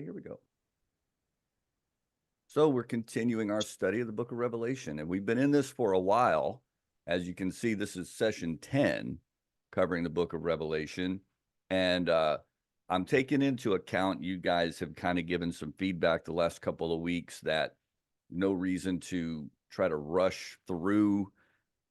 Okay, here we go. So we're continuing our study of the book of Revelation, and we've been in this for a while. As you can see, this is session 10, covering the book of Revelation. And I'm taking into account you guys have kind of given some feedback the last couple of weeks that no reason to try to rush through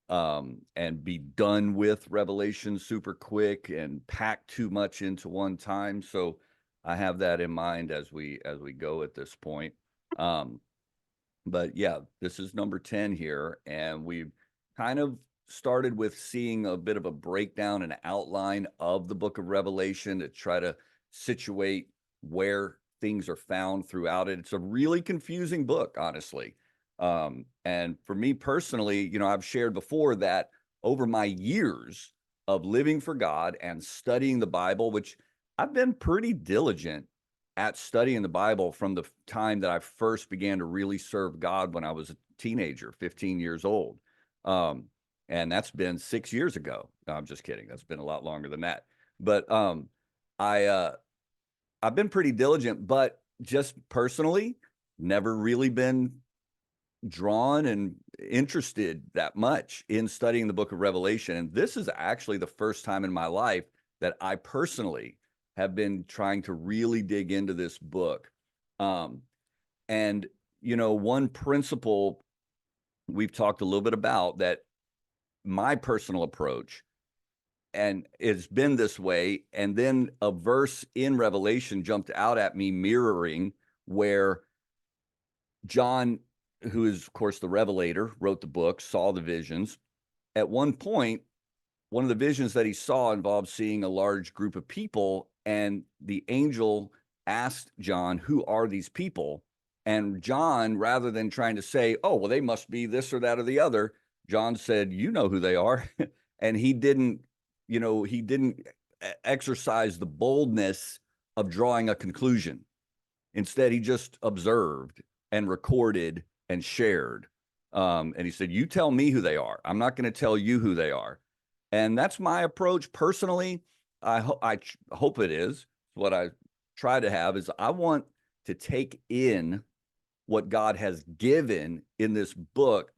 and be done with Revelation super quick and pack too much into one time. So I have that in mind as we go at this point. But yeah, this is number 10 here, and we've kind of started with seeing a bit of a breakdown and outline of the book of Revelation to try to situate where things are found throughout it. It's a really confusing book, honestly. And for me personally, I've shared before that over my years of living for God and studying the Bible, which I've been pretty diligent at studying the Bible from the time that I first began to really serve God when I was a teenager, 15 years old. And that's been 6 years ago. No, I'm just kidding. That's been a lot longer than that. But I've been pretty diligent, but just personally, never really been drawn and interested that much in studying the book of Revelation. And this is actually the first time in my life that I personally have been trying to really dig into this book. And, one principle we've talked a little bit about that my personal approach, and it's been this way. And then a verse in Revelation jumped out at me mirroring where John, who is, of course, the revelator, wrote the book, saw the visions. At one point, one of the visions that he saw involved seeing a large group of people, and the angel asked John, "Who are these people?" And John, rather than trying to say, "Oh, well, they must be this or that or the other," John said, "You know who they are." And he didn't exercise the boldness of drawing a conclusion. Instead, he just observed and recorded and shared. And he said, "You tell me who they are. I'm not going to tell you who they are." And that's my approach personally. I hope it is. What I try to have is I want to take in what God has given in this book,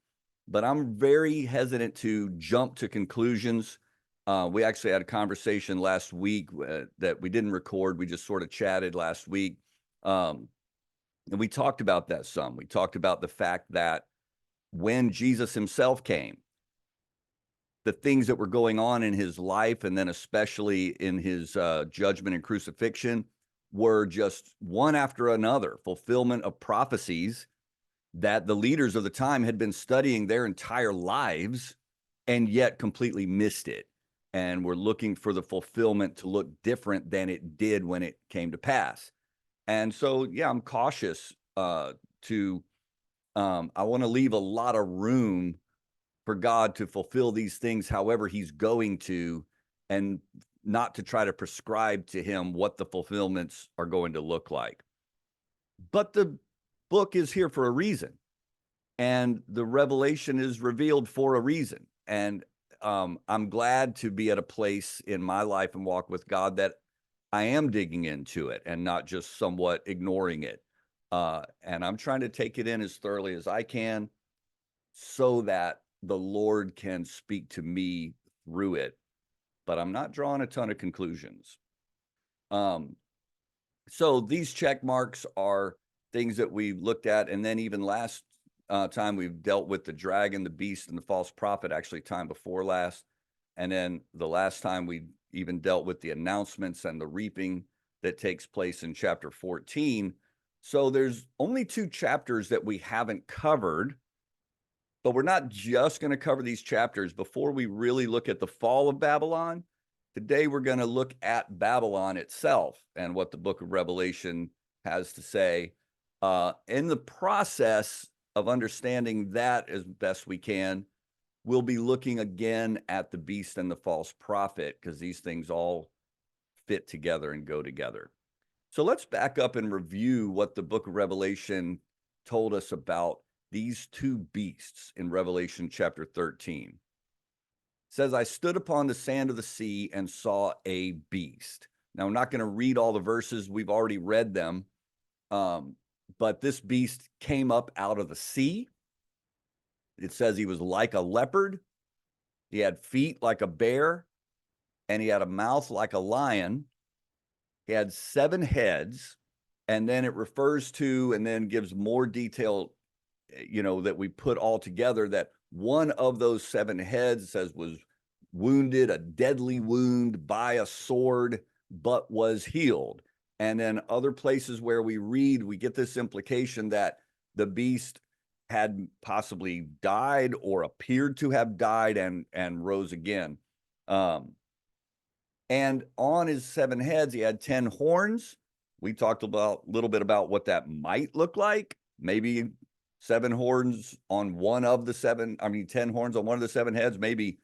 but I'm very hesitant to jump to conclusions. We actually had a conversation last week that we didn't record. We just sort of chatted last week. And we talked about that some. We talked about the fact that when Jesus himself came, the things that were going on in his life, and then especially in his judgment and crucifixion, were just one after another fulfillment of prophecies that the leaders of the time had been studying their entire lives and yet completely missed it. And were looking for the fulfillment to look different than it did when it came to pass. And so, yeah, I'm cautious I want to leave a lot of room for God to fulfill these things however he's going to, and not to try to prescribe to him what the fulfillments are going to look like. But the book is here for a reason, and the revelation is revealed for a reason. And I'm glad to be at a place in my life and walk with God that I am digging into it and not just somewhat ignoring it. And I'm trying to take it in as thoroughly as I can so that the Lord can speak to me through it. But I'm not drawing a ton of conclusions. So these check marks are things that we looked at. And then even last time we've dealt with the dragon, the beast, and the false prophet, actually time before last. And then the last time we even dealt with the announcements and the reaping that takes place in chapter 14. So there's only 2 chapters that we haven't covered, but we're not just going to cover these chapters. Before we really look at the fall of Babylon, today we're going to look at Babylon itself and what the book of Revelation has to say. In the process of understanding that as best we can, we'll be looking again at the beast and the false prophet, because these things all fit together and go together. So let's back up and review what the book of Revelation told us about these 2 beasts in Revelation chapter 13. It says, "I stood upon the sand of the sea and saw a beast." Now, I'm not going to read all the verses. We've already read them. But this beast came up out of the sea. It says he was like a leopard. He had feet like a bear, and he had a mouth like a lion. He had 7 heads, and then it refers to and then gives more detail, that we put all together, that one of those 7 heads says was wounded, a deadly wound by a sword, but was healed. And then other places where we read, we get this implication that the beast had possibly died or appeared to have died and rose again. And on his 7 heads, he had 10 horns. We talked about a little bit about what that might look like. Maybe 7 horns on one of the 7, 10 horns on one of the 7 heads, maybe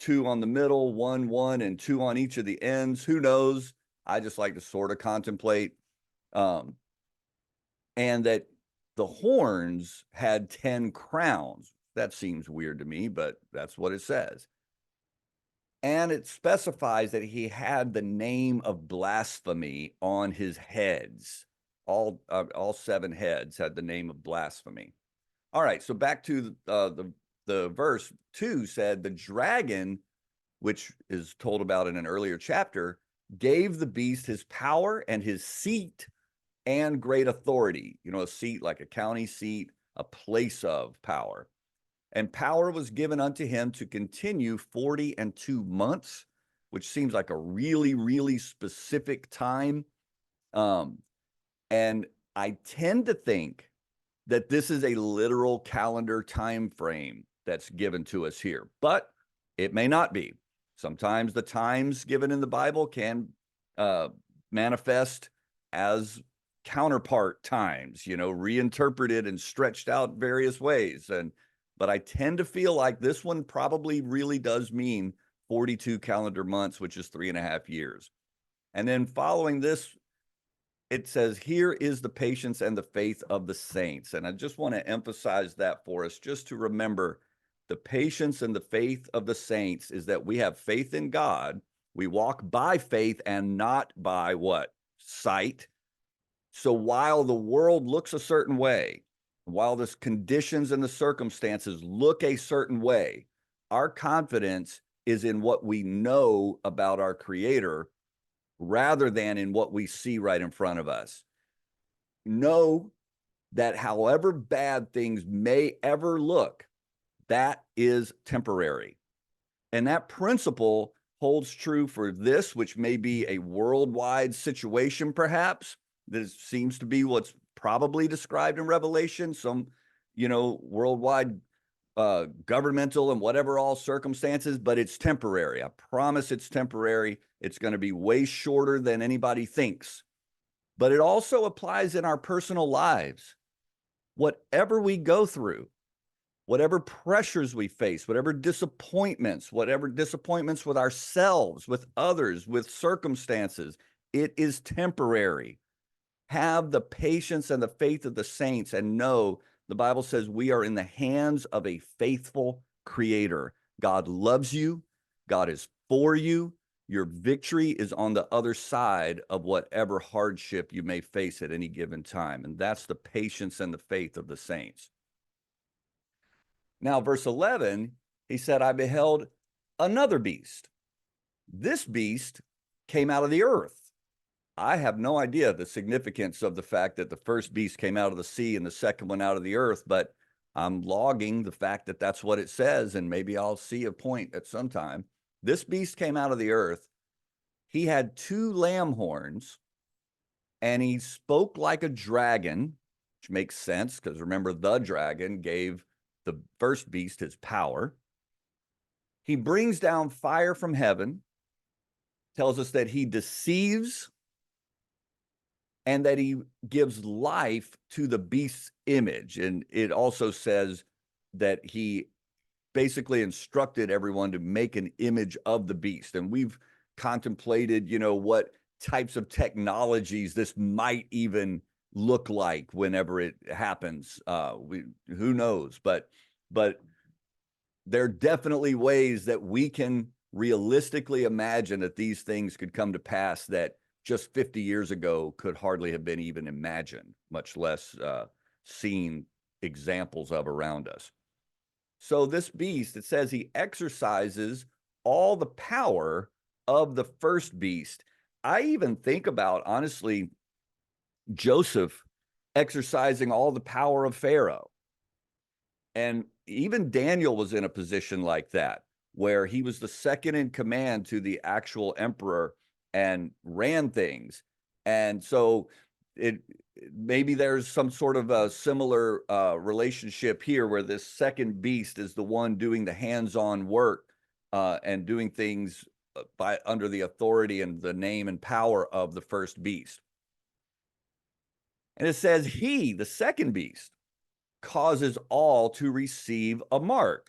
2 on the middle, 1, and 2 on each of the ends. Who knows? I just like to sort of contemplate. And that the horns had 10 crowns. That seems weird to me, but that's what it says. And it specifies that he had the name of blasphemy on his heads. All 7 heads had the name of blasphemy. All right, so back to the verse 2 said, the dragon, which is told about in an earlier chapter, gave the beast his power and his seat and great authority. A seat like a county seat, a place of power. And power was given unto him to continue 42 months, which seems like a really, really specific time. And I tend to think that this is a literal calendar time frame that's given to us here, but it may not be. Sometimes the times given in the Bible can manifest as counterpart times, reinterpreted and stretched out various ways. But I tend to feel like this one probably really does mean 42 calendar months, which is 3.5 years. And then following this, it says, here is the patience and the faith of the saints. And I just want to emphasize that for us, just to remember the patience and the faith of the saints is that we have faith in God. We walk by faith and not by what? Sight. So while the world looks a certain way, while the conditions and the circumstances look a certain way, our confidence is in what we know about our Creator rather than in what we see right in front of us. Know that however bad things may ever look, that is temporary. And that principle holds true for this, which may be a worldwide situation, perhaps. This seems to be what's probably described in Revelation, some, worldwide governmental and whatever all circumstances, but it's temporary. I promise it's temporary. It's going to be way shorter than anybody thinks. But it also applies in our personal lives. Whatever we go through, whatever pressures we face, whatever disappointments with ourselves, with others, with circumstances, it is temporary. Have the patience and the faith of the saints and know the Bible says we are in the hands of a faithful Creator. God loves you. God is for you. Your victory is on the other side of whatever hardship you may face at any given time. And that's the patience and the faith of the saints. Now, verse 11, he said, I beheld another beast. This beast came out of the earth. I have no idea the significance of the fact that the first beast came out of the sea and the second one out of the earth, but I'm logging the fact that that's what it says, and maybe I'll see a point at some time. This beast came out of the earth. He had 2 lamb horns, and he spoke like a dragon, which makes sense because remember, the dragon gave the first beast his power. He brings down fire from heaven, tells us that he deceives and that he gives life to the beast's image. And it also says that he basically instructed everyone to make an image of the beast. And we've contemplated, what types of technologies this might even look like whenever it happens. Who knows? But there are definitely ways that we can realistically imagine that these things could come to pass that just 50 years ago could hardly have been even imagined, much less seen examples of around us. So this beast, it says he exercises all the power of the first beast. I even think about, honestly, Joseph exercising all the power of Pharaoh. And even Daniel was in a position like that, where he was the second in command to the actual emperor and ran things. And so it maybe there's some sort of a similar relationship here, where this second beast is the one doing the hands-on work and doing things by under the authority and the name and power of the first beast. And it says he, the second beast, causes all to receive a mark,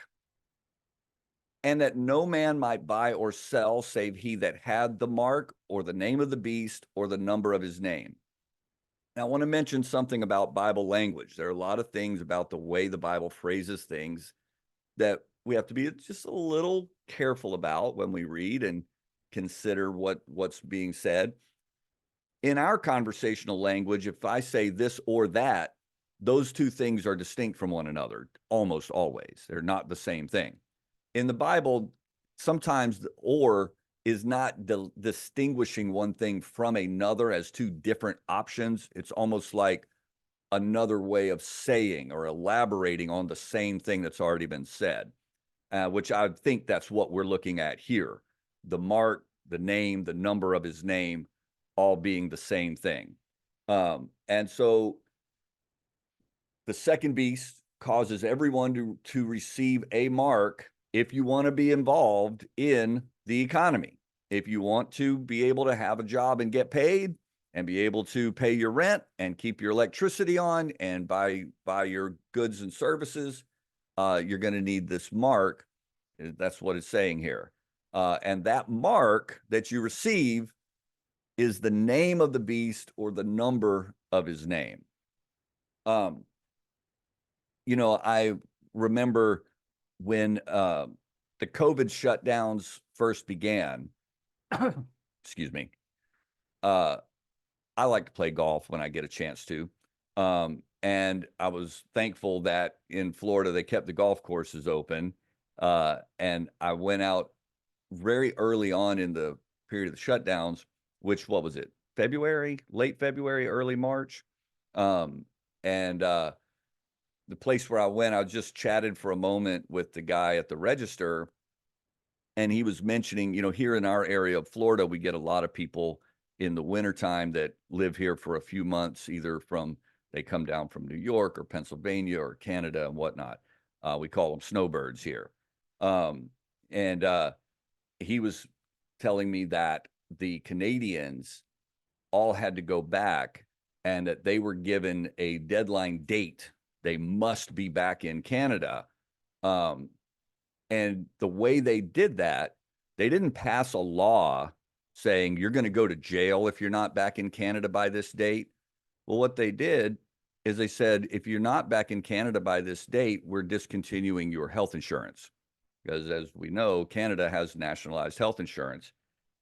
and that no man might buy or sell save he that had the mark, or the name of the beast, or the number of his name. Now, I want to mention something about Bible language. There are a lot of things about the way the Bible phrases things that we have to be just a little careful about when we read and consider what's being said. In our conversational language, if I say this or that, those two things are distinct from one another almost always. They're not the same thing. In the Bible, sometimes the or is not distinguishing one thing from another as two different options. It's almost like another way of saying or elaborating on the same thing that's already been said, which I think that's what we're looking at here. The mark, the name, the number of his name, all being the same thing. And so the second beast causes everyone to receive a mark if you want to be involved in the economy. If you want to be able to have a job and get paid and be able to pay your rent and keep your electricity on and buy your goods and services, you're going to need this mark. That's what it's saying here. And that mark that you receive is the name of the beast or the number of his name. I remember when the COVID shutdowns first began, excuse me, I like to play golf when I get a chance to. And I was thankful that in Florida, they kept the golf courses open. And I went out very early on in the period of the shutdowns, which, what was it? February, late February, early March. And the place where I went, I just chatted for a moment with the guy at the register, and he was mentioning, here in our area of Florida, we get a lot of people in the wintertime that live here for a few months, either they come down from New York or Pennsylvania or Canada and whatnot. We call them snowbirds here. And he was telling me that the Canadians all had to go back and that they were given a deadline date. They must be back in Canada. And the way they did that, they didn't pass a law saying you're going to go to jail if you're not back in Canada by this date. Well, what they did is they said, if you're not back in Canada by this date, we're discontinuing your health insurance. Because as we know, Canada has nationalized health insurance.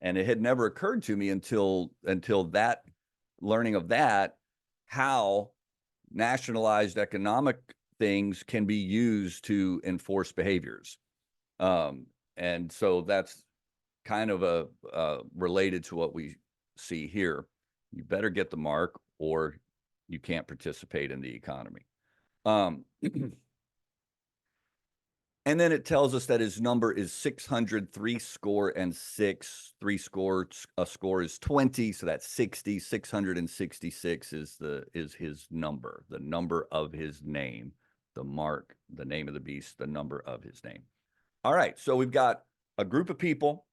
And it had never occurred to me until that learning of that, how nationalized economic things can be used to enforce behaviors. And so that's kind of related to what we see here. You better get the mark or you can't participate in the economy. And then it tells us that his number is 603 score and six. Three score, a score is 20, so that's 60. 666 is his number, the number of his name, the mark, the name of the beast, the number of his name. All right, so we've got a group of people,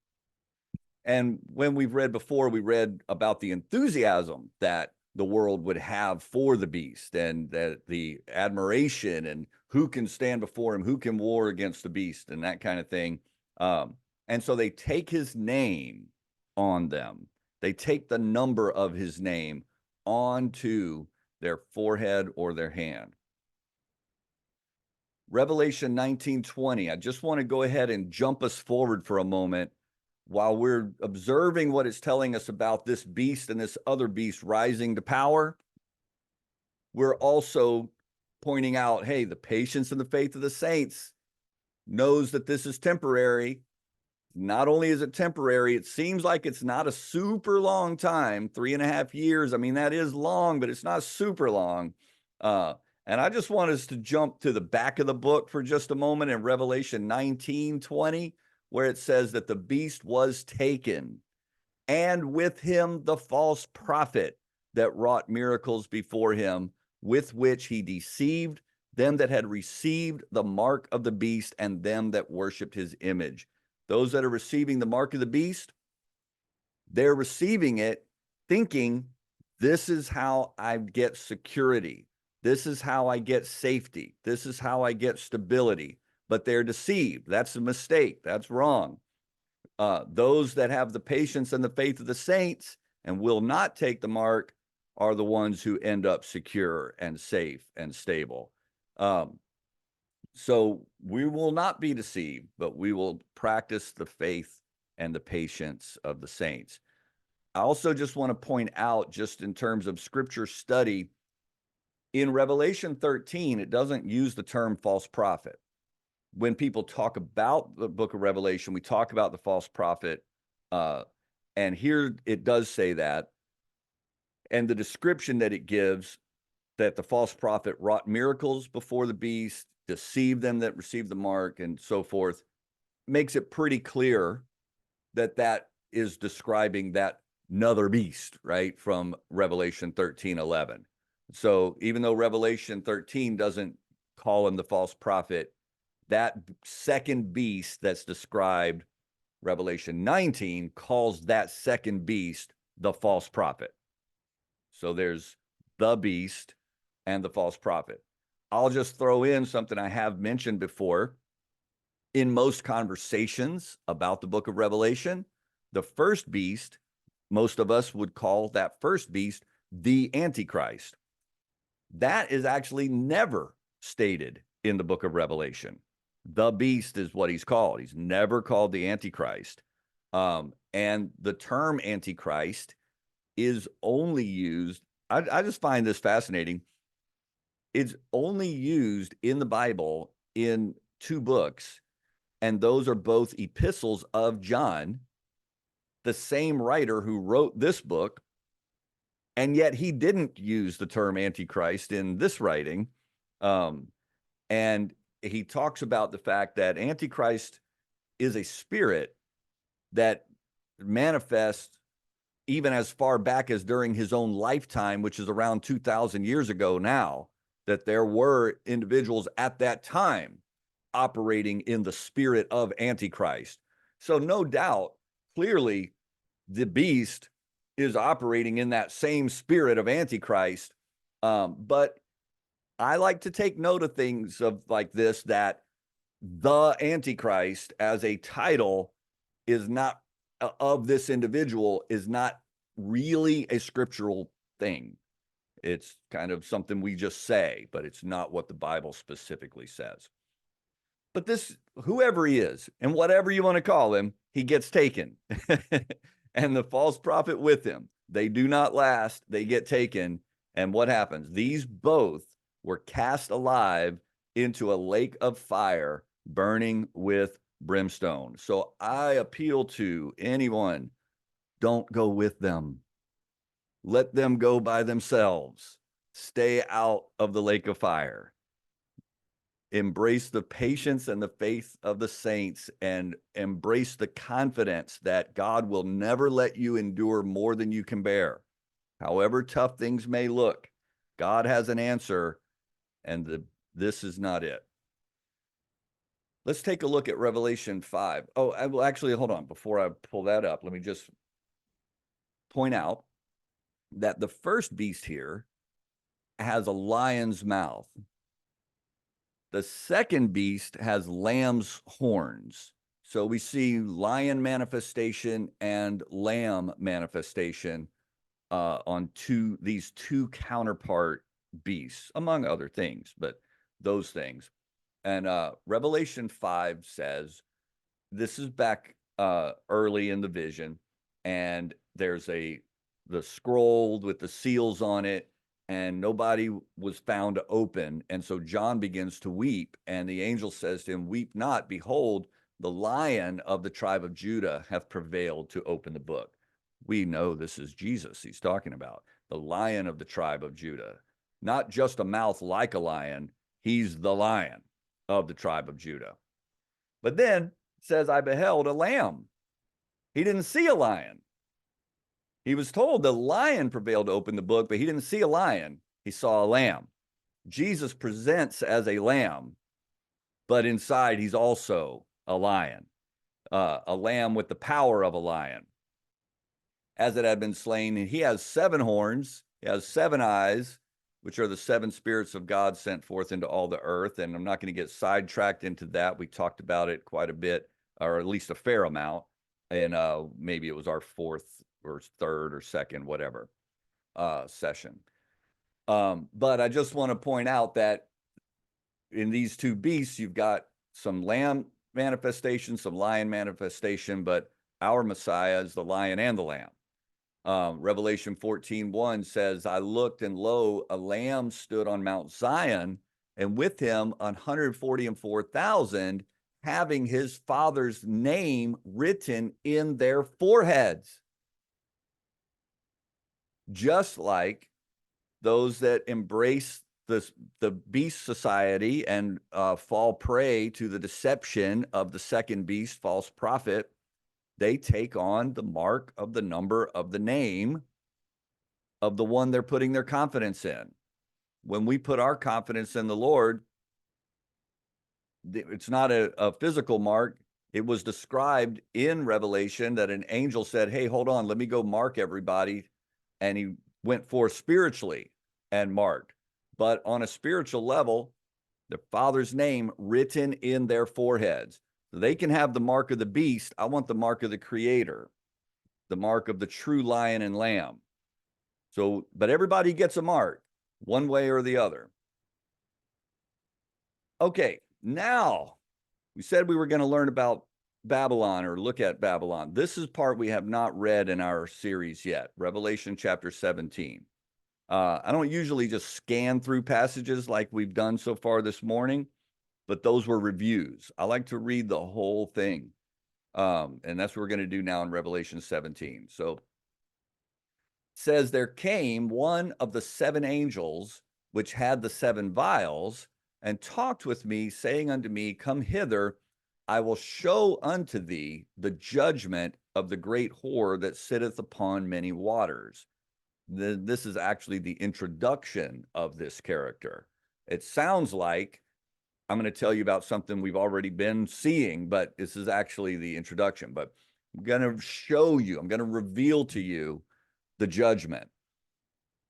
and when we've read before, we read about the enthusiasm that the world would have for the beast, and that the admiration and who can stand before him, who can war against the beast, and that kind of thing. And so they take his name on them. They take the number of his name onto their forehead or their hand. Revelation 19:20. I just want to go ahead and jump us forward for a moment while we're observing what it's telling us about this beast and this other beast rising to power, we're also pointing out, hey, the patience and the faith of the saints knows that this is temporary. Not only is it temporary, it seems like it's not a super long time, 3.5 years. I mean, that is long, but it's not super long. And I just want us to jump to the back of the book for just a moment in Revelation 19:20, where it says that the beast was taken, and with him the false prophet that wrought miracles before him, with which he deceived them that had received the mark of the beast and them that worshiped his image. Those that are receiving the mark of the beast, they're receiving it thinking, this is how I get security. This is how I get safety. This is how I get stability. But they're deceived. That's a mistake. That's wrong. Those that have the patience and the faith of the saints and will not take the mark are the ones who end up secure and safe and stable. So we will not be deceived, but we will practice the faith and the patience of the saints. I also just want to point out, just in terms of scripture study, in Revelation 13, it doesn't use the term false prophet. When people talk about the book of Revelation, we talk about the false prophet. And here it does say that. And the description that it gives, that the false prophet wrought miracles before the beast, deceived them that received the mark, and so forth, makes it pretty clear that that is describing that another beast, right, from Revelation 13:11. So even though Revelation 13 doesn't call him the false prophet, that second beast that's described, Revelation 19, calls that second beast the false prophet. So there's the beast and the false prophet. I'll just throw in something I have mentioned before. In most conversations about the book of Revelation, the first beast, most of us would call that first beast the Antichrist. That is actually never stated in the book of Revelation. The beast is what he's called. He's never called the Antichrist. And the term Antichrist is only used, I just find this fascinating. It's only used in the Bible in 2 books, and those are both epistles of John, the same writer who wrote this book, and yet he didn't use the term Antichrist in this writing. And he talks about the fact that Antichrist is a spirit that manifests even as far back as during his own lifetime, which is around 2,000 years ago now, that there were individuals at that time operating in the spirit of Antichrist. So no doubt, clearly, the beast is operating in that same spirit of Antichrist. But I like to take note of things of like this, that the Antichrist as a title is not of this individual is not really a scriptural thing. It's kind of something we just say, but it's not what the Bible specifically says. But this, whoever he is, and whatever you want to call him, he gets taken. And the false prophet with him. They do not last. They get taken. And what happens? These both were cast alive into a lake of fire, burning with brimstone. So I appeal to anyone, don't go with them. Let them go by themselves. Stay out of the lake of fire. Embrace the patience and the faith of the saints, and embrace the confidence that God will never let you endure more than you can bear. However tough things may look, God has an answer, and this is not it. Let's take a look at Revelation 5. Oh, I will actually, hold on. Before I pull that up, let me just point out that the first beast here has a lion's mouth. The second beast has lamb's horns. So we see lion manifestation and lamb manifestation on these two counterpart beasts, among other things, but those things. And Revelation 5 says, this is back early in the vision, and there's the scroll with the seals on it, and nobody was found to open. And so John begins to weep, and the angel says to him, "Weep not, behold, the Lion of the tribe of Judah hath prevailed to open the book." We know this is Jesus he's talking about, the Lion of the tribe of Judah. Not just a mouth like a lion, he's the Lion of the tribe of Judah. But then it says, "I beheld a lamb." He didn't see a lion. He was told the lion prevailed to open the book, but he didn't see a lion. He saw a lamb. Jesus presents as a lamb, but inside he's also a lion, a lamb with the power of a lion. As it had been slain, he has 7 horns, he has 7 eyes, which are the 7 spirits of God sent forth into all the earth. And I'm not going to get sidetracked into that. We talked about it quite a bit, or at least a fair amount. And maybe it was our 4th or 3rd or 2nd, whatever, session. But I just want to point out that in these 2 beasts, you've got some lamb manifestation, some lion manifestation, but our Messiah is the lion and the lamb. Revelation 14:1 says, "I looked, and lo, a lamb stood on Mount Zion, and with him 144,000, having his father's name written in their foreheads." Just like those that embrace the beast society and fall prey to the deception of the second beast, false prophet, they take on the mark of the number of the name of the one they're putting their confidence in. When we put our confidence in the Lord, it's not a physical mark. It was described in Revelation that an angel said, "Hey, hold on, let me go mark everybody." And he went forth spiritually and marked. But on a spiritual level, the Father's name written in their foreheads. So they can have the mark of the beast. I want the mark of the Creator, the mark of the true lion and lamb. So, but everybody gets a mark one way or the other. Okay, now we said we were going to learn about Babylon or look at Babylon. This is part we have not read in our series yet, Revelation chapter 17. I don't usually just scan through passages like we've done so far this morning, but those were reviews. I like to read the whole thing. And that's what we're going to do now in Revelation 17. So it says, "There came one of the 7 angels which had the 7 vials, and talked with me, saying unto me, Come hither, I will show unto thee the judgment of the great whore that sitteth upon many waters." This is actually the introduction of this character. It sounds like I'm going to tell you about something we've already been seeing, but this is actually the introduction. But I'm going to show you, I'm going to reveal to you the judgment.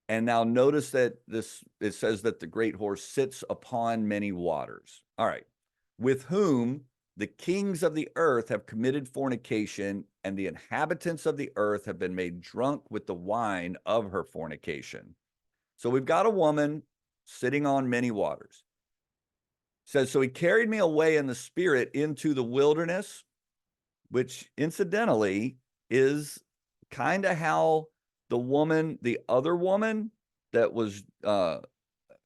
And now notice that it says that the great horse sits upon many waters. All right. "With whom the kings of the earth have committed fornication, and the inhabitants of the earth have been made drunk with the wine of her fornication." So we've got a woman sitting on many waters. It says, "So he carried me away in the spirit into the wilderness," which incidentally is kind of how the other woman that was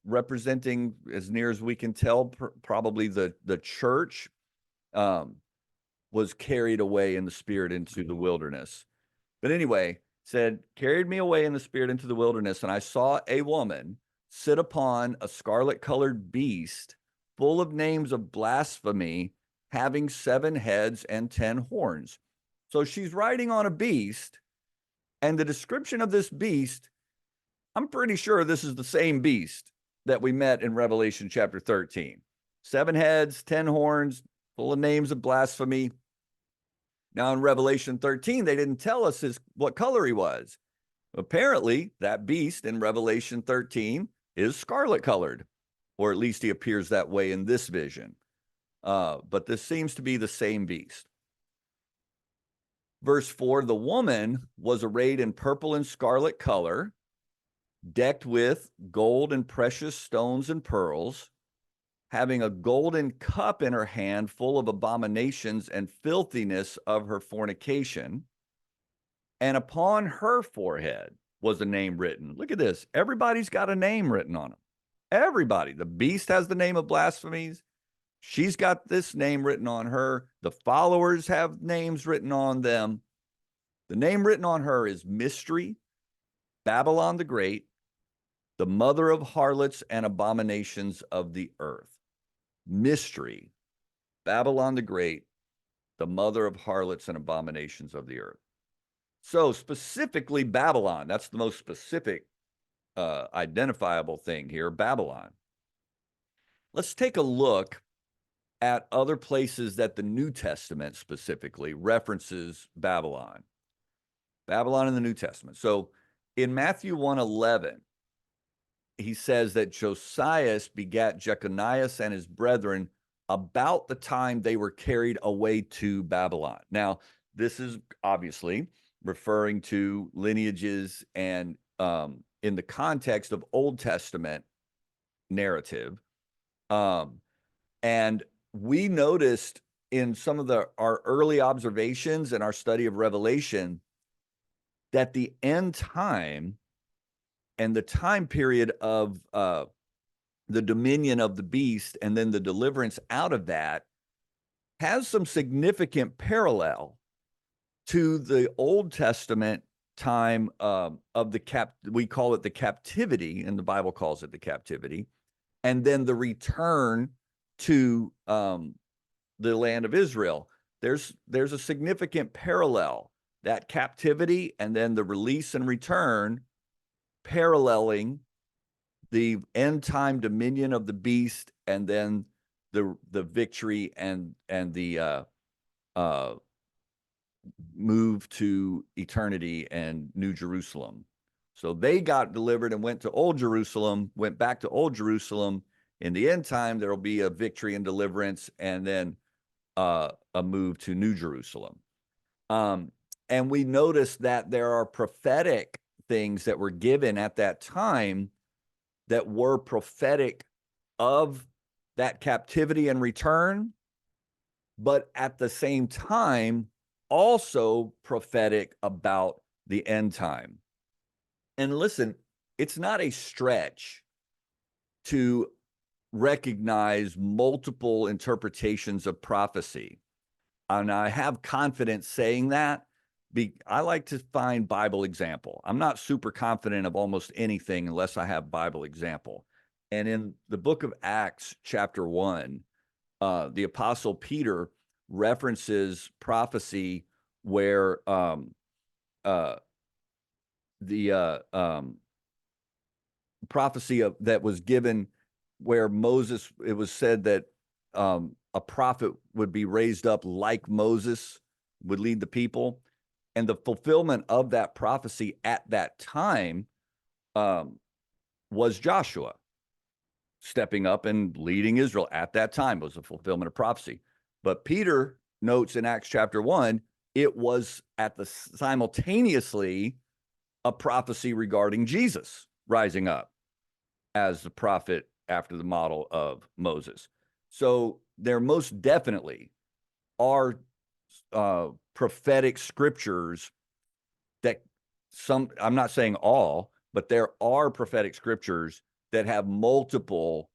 representing, as near as we can tell, probably the church, was carried away in the spirit into the wilderness. But anyway, said, "Carried me away in the spirit into the wilderness, and I saw a woman sit upon a scarlet-colored beast, full of names of blasphemy, having 7 heads and 10 horns." So she's riding on a beast, and the description of this beast, I'm pretty sure this is the same beast that we met in Revelation chapter 13. 7 heads, 10 horns, full of names of blasphemy. Now in Revelation 13, they didn't tell us what color he was. Apparently, that beast in Revelation 13 is scarlet colored, or at least he appears that way in this vision. But this seems to be the same beast. Verse 4, "The woman was arrayed in purple and scarlet color, decked with gold and precious stones and pearls, having a golden cup in her hand full of abominations and filthiness of her fornication. And upon her forehead was a name written. Look at this. Everybody's got a name written on them. Everybody. The beast has the name of blasphemies. She's got this name written on her. The followers have names written on them. The name written on her is Mystery, Babylon the Great, the mother of harlots and abominations of the earth. Mystery, Babylon the Great, the mother of harlots and abominations of the earth. So specifically Babylon, that's the most specific identifiable thing here, Babylon. Let's take a look at other places that the New Testament specifically references Babylon. Babylon in the New Testament. So in Matthew 1:11, he says that Josias begat Jeconias and his brethren about the time they were carried away to Babylon. Now, this is obviously referring to lineages and in the context of Old Testament narrative. And we noticed in some of our early observations and our study of Revelation that the end time and the time period of the dominion of the beast and then the deliverance out of that has some significant parallel to the Old Testament time of we call it the captivity, and the Bible calls it the captivity, and then the return to the land of Israel. There's a significant parallel, that captivity and then the release and return paralleling the end time dominion of the beast and then the victory and the move to eternity and New Jerusalem. So they got delivered and went to Old Jerusalem, went back to Old Jerusalem. In the end time, there will be a victory and deliverance and then a move to New Jerusalem. And we noticed that there are prophetic things that were given at that time that were prophetic of that captivity and return, but at the same time, also prophetic about the end time. And listen, it's not a stretch to recognize multiple interpretations of prophecy. And I have confidence saying that. I like to find Bible example. I'm not super confident of almost anything unless I have Bible example. And in the book of Acts, chapter 1, the Apostle Peter references prophecy where prophecy that was given where Moses, it was said that a prophet would be raised up like Moses would lead the people. And the fulfillment of that prophecy at that time was Joshua stepping up and leading Israel at that time was a fulfillment of prophecy. But Peter notes in Acts chapter 1, it was simultaneously a prophecy regarding Jesus rising up as the prophet after the model of Moses. So there most definitely are prophetic scriptures that I'm not saying all, but there are prophetic scriptures that have multiple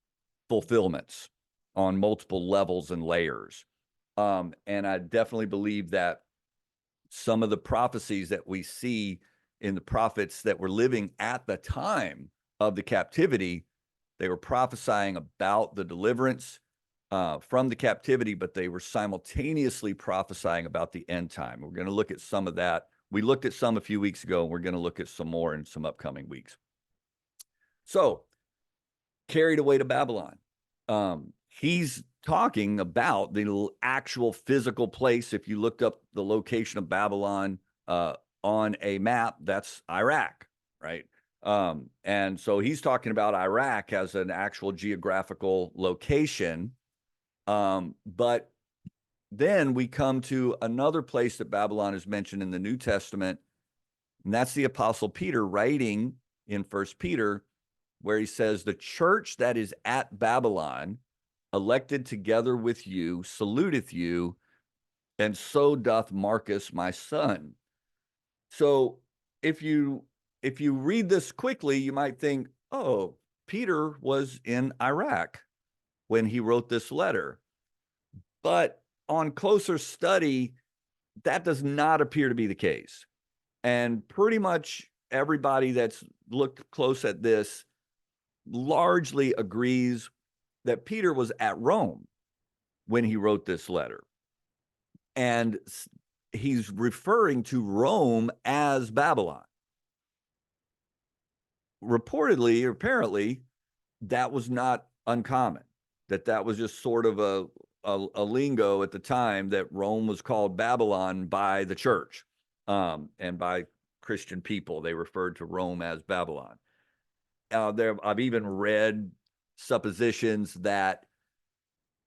fulfillments on multiple levels and layers. And I definitely believe that some of the prophecies that we see in the prophets that were living at the time of the captivity, they were prophesying about the deliverance from the captivity, but they were simultaneously prophesying about the end time. We're going to look at some of that. We looked at some a few weeks ago, and we're going to look at some more in some upcoming weeks. So, carried away to Babylon. He's talking about the actual physical place. If you looked up the location of Babylon on a map, that's Iraq, right? And so he's talking about Iraq as an actual geographical location. But then we come to another place that Babylon is mentioned in the New Testament, and that's the Apostle Peter writing in 1 Peter, where he says, the church that is at Babylon, elected together with you, saluteth you, and so doth Marcus my son. So if you read this quickly, you might think, oh, Peter was in Iraq when he wrote this letter. But on closer study, that does not appear to be the case. And pretty much everybody that's looked close at this largely agrees that Peter was at Rome when he wrote this letter. And he's referring to Rome as Babylon. Reportedly, or apparently, that was not uncommon, that was just sort of a lingo at the time, that Rome was called Babylon by the church, and by Christian people. They referred to Rome as Babylon. I've even read suppositions that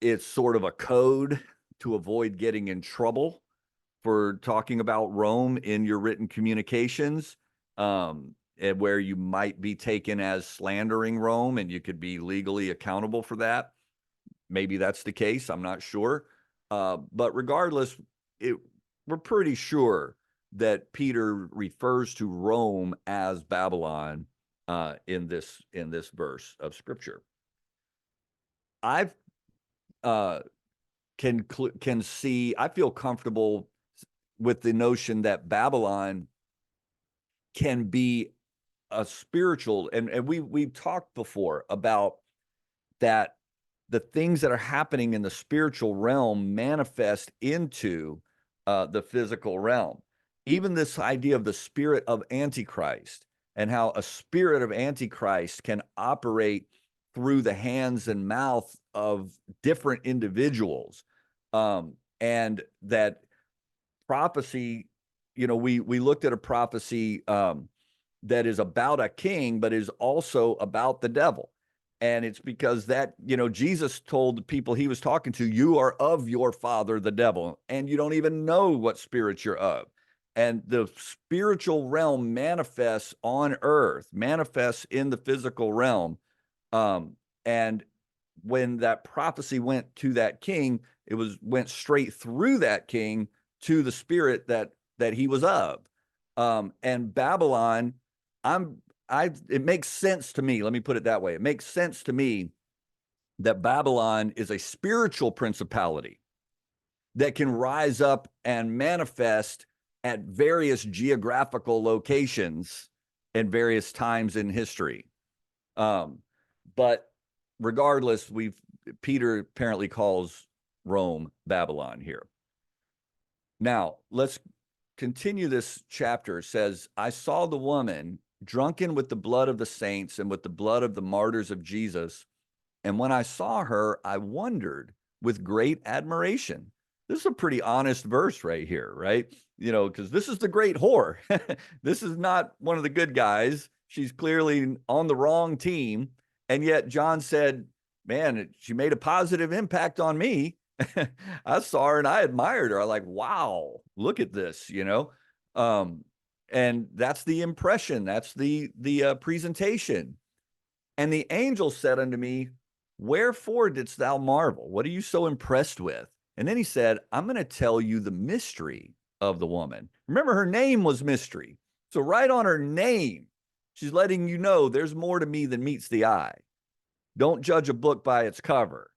it's sort of a code to avoid getting in trouble for talking about Rome in your written communications, and where you might be taken as slandering Rome and you could be legally accountable for that. Maybe that's the case. I'm not sure. But regardless, we're pretty sure that Peter refers to Rome as Babylon in this verse of Scripture. I've can see. I feel comfortable with the notion that Babylon can be a spiritual, and we've talked before about that the things that are happening in the spiritual realm manifest into the physical realm. Even this idea of the spirit of Antichrist, and how a spirit of Antichrist can operate through the hands and mouth of different individuals, and that prophecy, we looked at a prophecy that is about a king, but is also about the devil. And it's because that, Jesus told the people he was talking to, you are of your father, the devil, and you don't even know what spirit you're of. And the spiritual realm manifests on earth, manifests in the physical realm. And when that prophecy went to that king, it went straight through that king to the spirit that he was of. And Babylon, it makes sense to me. Let me put it that way. It makes sense to me that Babylon is a spiritual principality that can rise up and manifest at various geographical locations and various times in history. But regardless, Peter apparently calls Rome Babylon here. Now, let's continue this chapter. It says, I saw the woman drunken with the blood of the saints and with the blood of the martyrs of Jesus. And when I saw her, I wondered with great admiration. This is a pretty honest verse right here, right? Because this is the great whore. This is not one of the good guys. She's clearly on the wrong team. And yet John said, man, she made a positive impact on me. I saw her and I admired her. I'm like, wow, look at this, and that's the impression. That's the presentation. And the angel said unto me, wherefore didst thou marvel? What are you so impressed with? And then he said, I'm going to tell you the mystery of the woman. Remember, her name was Mystery. So right on her name, she's letting you know there's more to me than meets the eye. Don't judge a book by its cover.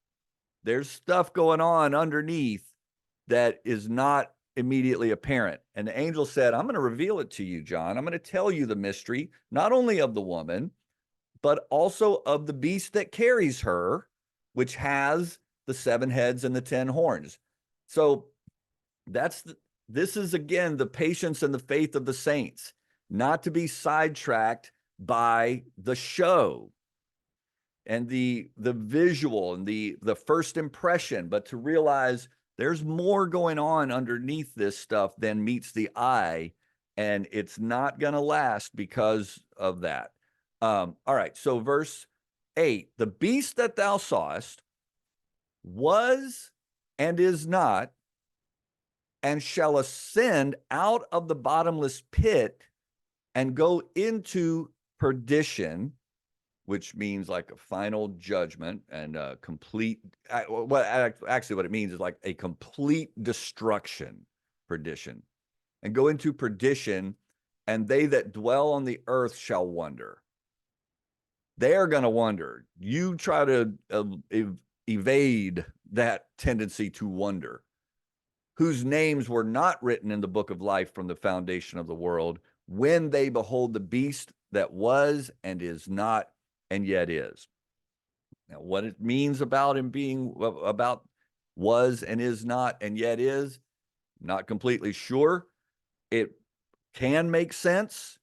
There's stuff going on underneath that is not immediately apparent. And the angel said, I'm going to reveal it to you, John. I'm going to tell you the mystery, not only of the woman, but also of the beast that carries her, which has the 7 heads and the 10 horns. So this is, again, the patience and the faith of the saints, not to be sidetracked by the show and the visual and the first impression, but to realize there's more going on underneath this stuff than meets the eye, and it's not going to last because of that. All right, so verse 8, the beast that thou sawest was and is not, and shall ascend out of the bottomless pit and go into perdition. which means like a final judgment and a complete, actually what it means is like a complete destruction, perdition, and go into perdition, and they that dwell on the earth shall wonder. They're going to wonder. You try to evade that tendency to wonder. Whose names were not written in the book of life from the foundation of the world, when they behold the beast that was and is not and yet is. Now, what it means about him being about was and is not and yet is, not completely sure. It can make sense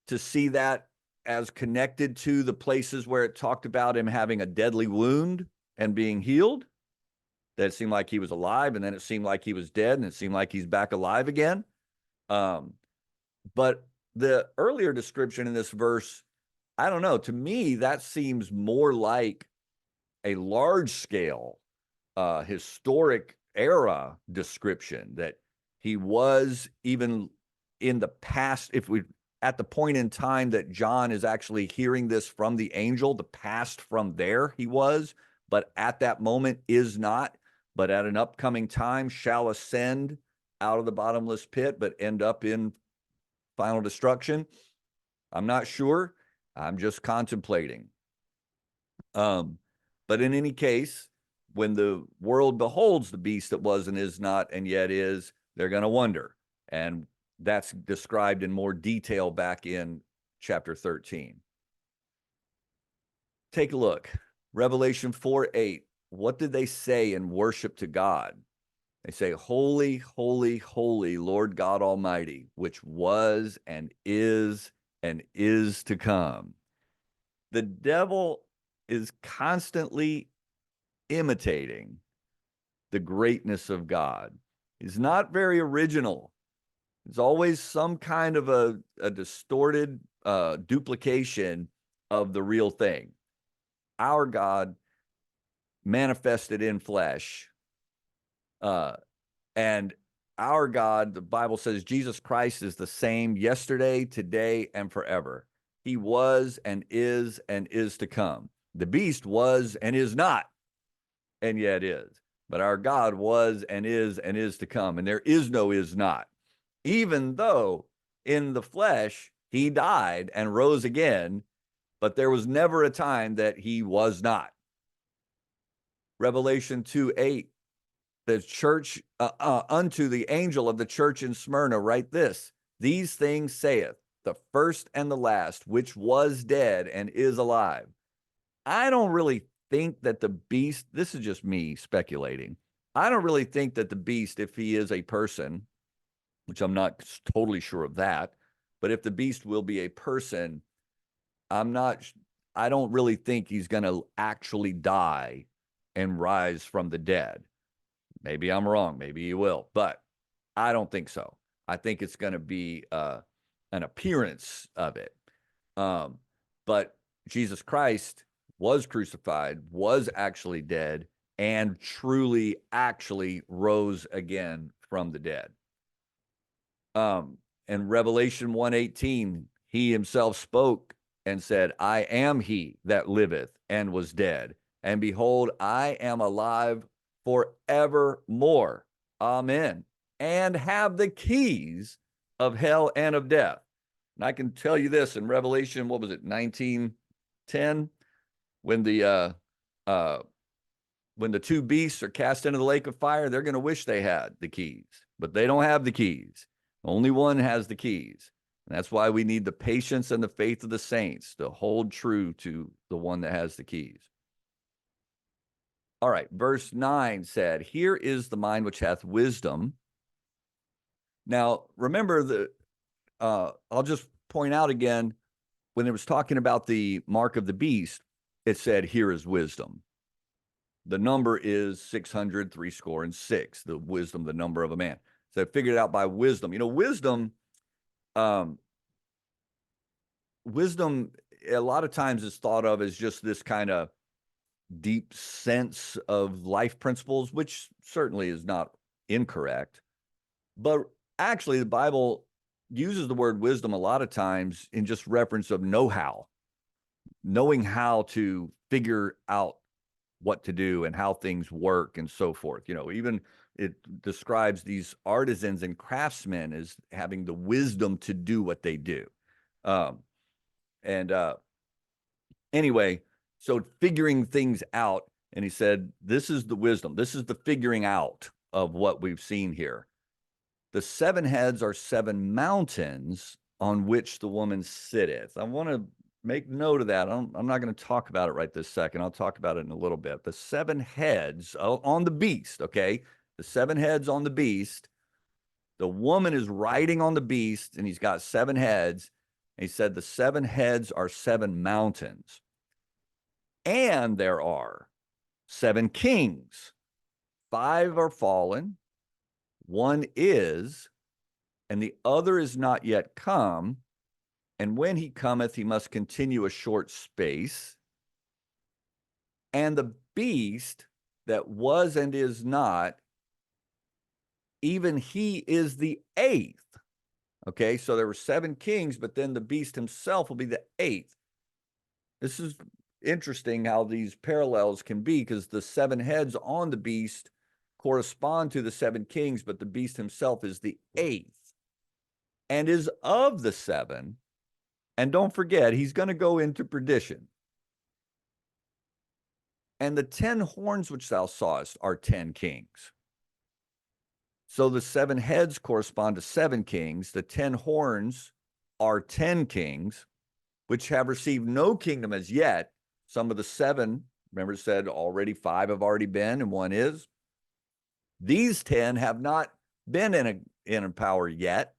to see that as connected to the places where it talked about him having a deadly wound and being healed. That it seemed like he was alive, and then it seemed like he was dead, and it seemed like he's back alive again. But the earlier description in this verse, I don't know, to me, that seems more like a large scale historic era description, that he was even in the past, if we at the point in time that John is actually hearing this from the angel, the past from there he was, but at that moment is not, but at an upcoming time shall ascend out of the bottomless pit, but end up in final destruction. I'm not sure. I'm just contemplating. But in any case, when the world beholds the beast that was and is not and yet is, they're going to wonder. And that's described in more detail back in chapter 13. Take a look. Revelation 4:8. What did they say in worship to God? They say, holy, holy, holy, Lord God Almighty, which was and is to come. The devil is constantly imitating the greatness of God. He's not very original. It's always some kind of a distorted duplication of the real thing. Our God manifested in flesh. And our God, the Bible says Jesus Christ is the same yesterday, today, and forever. He was and is to come. The beast was and is not, and yet is. But our God was and is to come. And there is no is not. Even though in the flesh he died and rose again, but there was never a time that he was not. Revelation 2:8, the church unto the angel of the church in Smyrna, write this: these things saith the first and the last, which was dead and is alive. I don't really think that the beast, this is just me speculating, I don't really think that the beast, if he is a person, which I'm not totally sure of that, but if the beast will be a person, I don't really think he's going to actually die and rise from the dead. Maybe I'm wrong. Maybe he will, but I don't think so. I think it's going to be an appearance of it. But Jesus Christ was crucified, was actually dead, and truly actually rose again from the dead. In Revelation 1:18, he himself spoke and said, I am he that liveth and was dead. And behold, I am alive forevermore. Amen. And have the keys of hell and of death. And I can tell you this, in Revelation, what was it, 19:10, when the two beasts are cast into the lake of fire, they're going to wish they had the keys, but they don't have the keys. Only one has the keys. And that's why we need the patience and the faith of the saints to hold true to the one that has the keys. All right, verse 9 said, here is the mind which hath wisdom. Now, remember, I'll just point out again, when it was talking about the mark of the beast, it said, here is wisdom. The number is 666, the wisdom, the number of a man. So I figured it out by wisdom. You know, wisdom a lot of times is thought of as just this kind of deep sense of life principles, which certainly is not incorrect. But actually, the Bible uses the word wisdom a lot of times in just reference of know-how. knowing how to figure out what to do and how things work and so forth. Even it describes these artisans and craftsmen as having the wisdom to do what they do. And anyway, so figuring things out, and he said, this is the wisdom. This is the figuring out of what we've seen here. The 7 heads are 7 mountains on which the woman sitteth. I want to make note of that. I'm not going to talk about it right this second. I'll talk about it in a little bit. The 7 heads on the beast, okay? The 7 heads on the beast. The woman is riding on the beast, and he's got 7 heads. And he said the 7 heads are 7 mountains. And there are 7 kings. 5 are fallen. 1 is, and the other is not yet come. And when he cometh, he must continue a short space. And the beast that was and is not, even he is the 8th. Okay, so there were 7 kings, but then the beast himself will be the 8th. This is interesting how these parallels can be, because the 7 heads on the beast correspond to the 7 kings, but the beast himself is the 8th and is of the 7. And don't forget, he's going to go into perdition. And the 10 horns which thou sawest are 10 kings. So the 7 heads correspond to 7 kings. The 10 horns are 10 kings, which have received no kingdom as yet. Some of the 7, remember, it said already 5 have already been, and 1 is. These 10 have not been in power yet,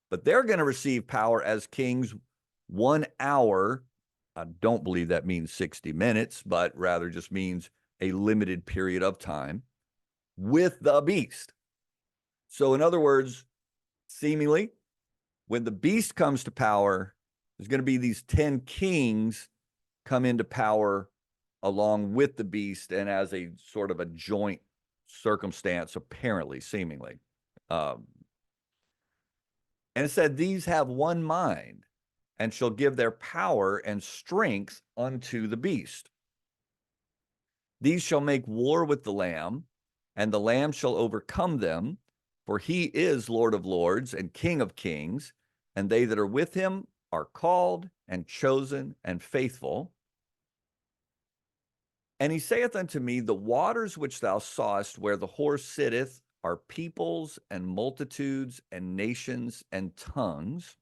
but they're going to receive power as kings 1 hour. I don't believe that means 60 minutes, but rather just means a limited period of time with the beast. So in other words, seemingly, when the beast comes to power, there's going to be these 10 kings come into power along with the beast, and as a sort of a joint circumstance, apparently, seemingly. And it said, these have one mind, and shall give their power and strength unto the beast. These shall make war with the Lamb, and the Lamb shall overcome them, for he is Lord of lords and King of kings, and they that are with him are called and chosen and faithful. And he saith unto me, the waters which thou sawest where the horse sitteth are peoples and multitudes and nations and tongues.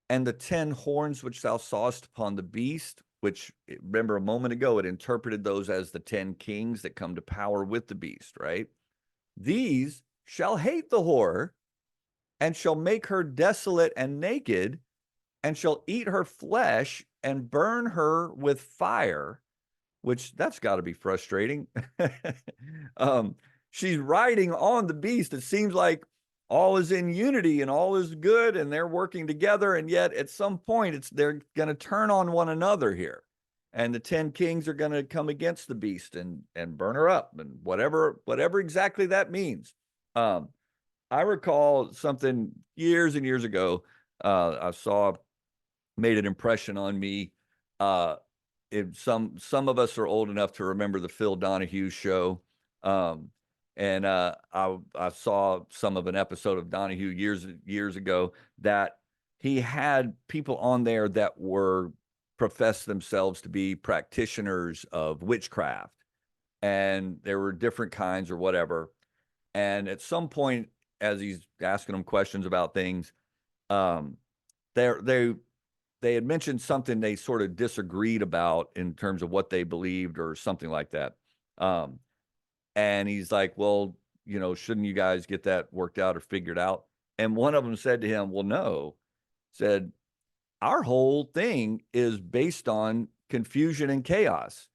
And the 10 horns which thou sawest upon the beast, which, remember a moment ago, it interpreted those as the 10 kings that come to power with the beast, right? These shall hate the whore, and shall make her desolate and naked, and shall eat her flesh and burn her with fire, which that's got to be frustrating. She's riding on the beast. It seems like all is in unity and all is good and they're working together. And yet at some point they're going to turn on one another here. And the 10 kings are going to come against the beast and burn her up, and whatever exactly that means. I recall something years and years ago, I saw, made an impression on me. Some of us are old enough to remember the Phil Donahue show. And I saw some of an episode of Donahue years ago that he had people on there that were professed themselves to be practitioners of witchcraft, and there were different kinds or whatever. And at some point, as he's asking them questions about things, they had mentioned something they sort of disagreed about in terms of what they believed or something like that. And he's like, well, shouldn't you guys get that worked out or figured out? And one of them said to him, well, no, said, our whole thing is based on confusion and chaos.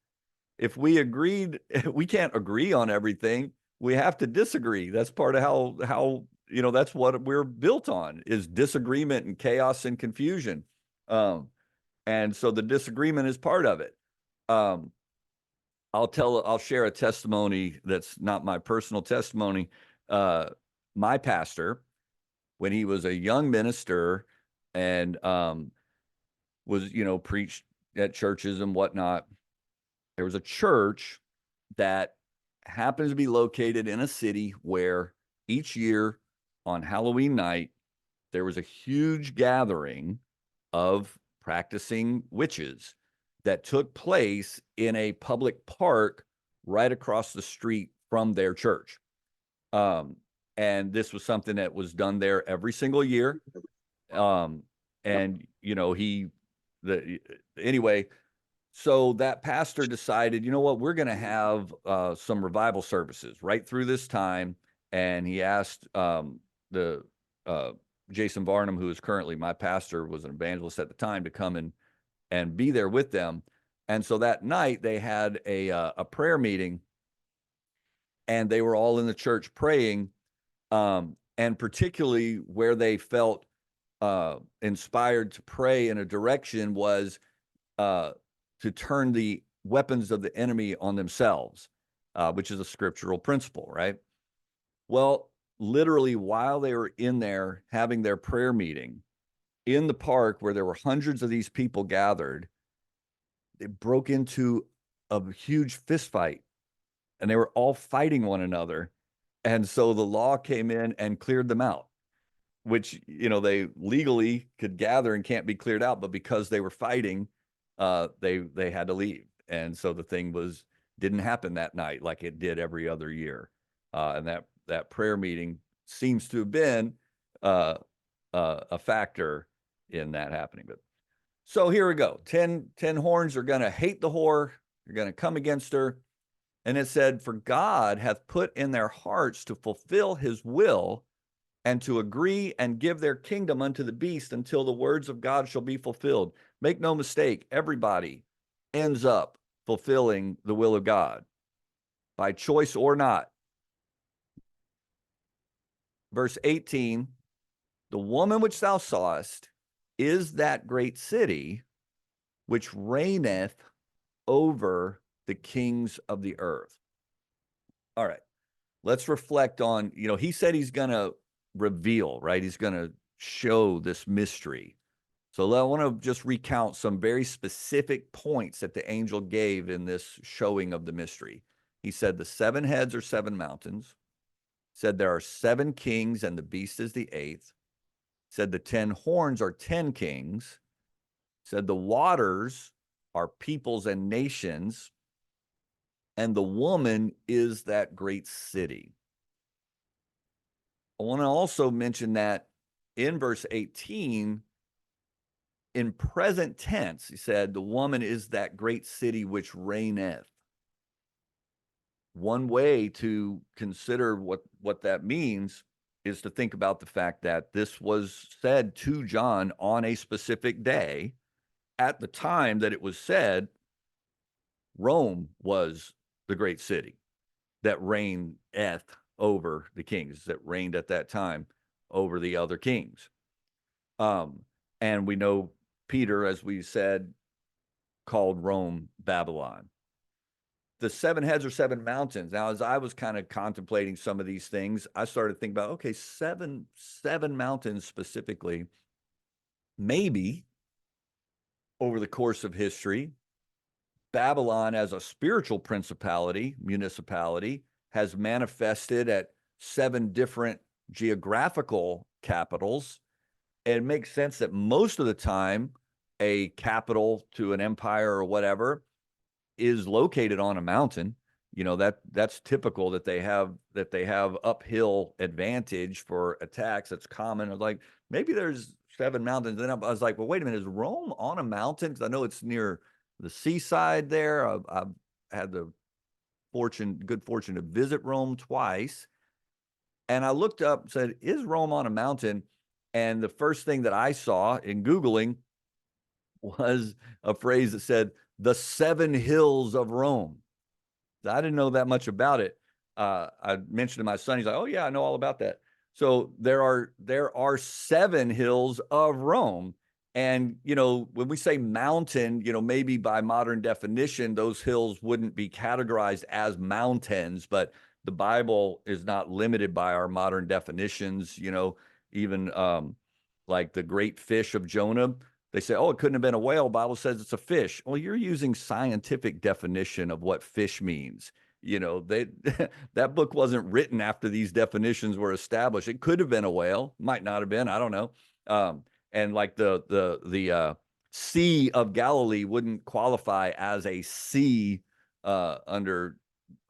If we agreed, we can't agree on everything. We have to disagree. That's part of how that's what we're built on, is disagreement and chaos and confusion. And so the disagreement is part of it. I'll share a testimony that's not my personal testimony. My pastor, when he was a young minister and was, preached at churches and whatnot. There was a church that happens to be located in a city where each year on Halloween night, there was a huge gathering of practicing witches that took place in a public park right across the street from their church. And this was something that was done there every single year. And anyway, so that pastor decided, you know what, we're going to have some revival services right through this time. And he asked the Jason Varnum, who is currently my pastor, was an evangelist at the time, to come and be there with them. And so that night they had a prayer meeting, and they were all in the church praying, and particularly where they felt inspired to pray in a direction was to turn the weapons of the enemy on themselves, which is a scriptural principle, right? Well, literally, while they were in there having their prayer meeting in the park where there were hundreds of these people gathered, they broke into a huge fist fight, and they were all fighting one another. And so the law came in and cleared them out, which, they legally could gather and can't be cleared out, but because they were fighting, they had to leave. And so the thing didn't happen that night like it did every other year. And that prayer meeting seems to have been a factor in that happening. But so here we go. 10 horns are going to hate the whore. They're going to come against her. And it said, for God hath put in their hearts to fulfill his will, and to agree and give their kingdom unto the beast until the words of God shall be fulfilled. Make no mistake, everybody ends up fulfilling the will of God, by choice or not. Verse 18, the woman which thou sawest is that great city which reigneth over the kings of the earth. All right, let's reflect on, he said he's going to reveal, right? He's going to show this mystery. So I want to just recount some very specific points that the angel gave in this showing of the mystery. He said the 7 heads are 7 mountains. Said there are 7 kings, and the beast is the 8th. Said the 10 horns are 10 kings. Said the waters are peoples and nations. And the woman is that great city. I want to also mention that in verse 18, in present tense, he said, the woman is that great city which reigneth. One way to consider what that means is to think about the fact that this was said to John on a specific day. At the time that it was said, Rome was the great city that reigneth over the kings, that reigned at that time over the other kings. And we know Peter, as we said, called Rome Babylon. The 7 heads are 7 mountains. Now, as I was kind of contemplating some of these things, I started thinking about, okay, seven mountains specifically. Maybe over the course of history, Babylon as a spiritual municipality, has manifested at 7 different geographical capitals. It makes sense that most of the time a capital to an empire or whatever is located on a mountain. That's typical that they have uphill advantage for attacks. That's common. I was like, maybe there's 7 mountains. Then I was like, well, wait a minute, is Rome on a mountain? Because I know it's near the seaside there. I've had the good fortune to visit Rome twice. And I looked up and said, is Rome on a mountain? And the first thing that I saw in Googling was a phrase that said, the 7 hills of Rome. I didn't know that much about it. I mentioned to my son, he's like, oh yeah, I know all about that. So there are 7 hills of Rome. And, when we say mountain, maybe by modern definition, those hills wouldn't be categorized as mountains, but the Bible is not limited by our modern definitions, even like the great fish of Jonah. they say, oh, it couldn't have been a whale. Bible says it's a fish. Well, you're using scientific definition of what fish means. You know, they that book wasn't written after these definitions were established. It could have been a whale, might not have been. I don't know. And like the Sea of Galilee wouldn't qualify as a sea under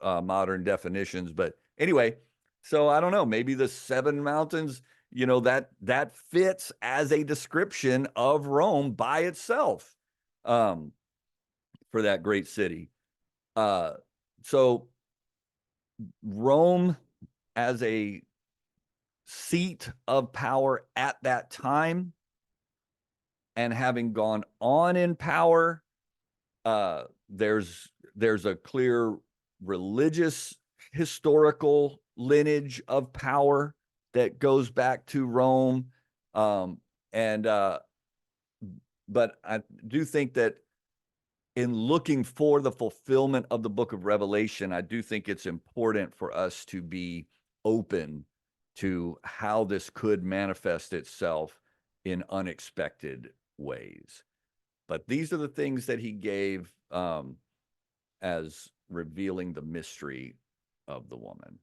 modern definitions. But anyway, so I don't know. Maybe the seven mountains, you know, that fits as a description of Rome by itself for that great city. So Rome as a seat of power at that time, and having gone on in power, there's a clear religious historical lineage of power that goes back to Rome. And but I do think that in looking for the fulfillment of the book of Revelation, I do think it's important for us to be open to how this could manifest itself in unexpected ways. But these are the things that he gave as revealing the mystery of the woman.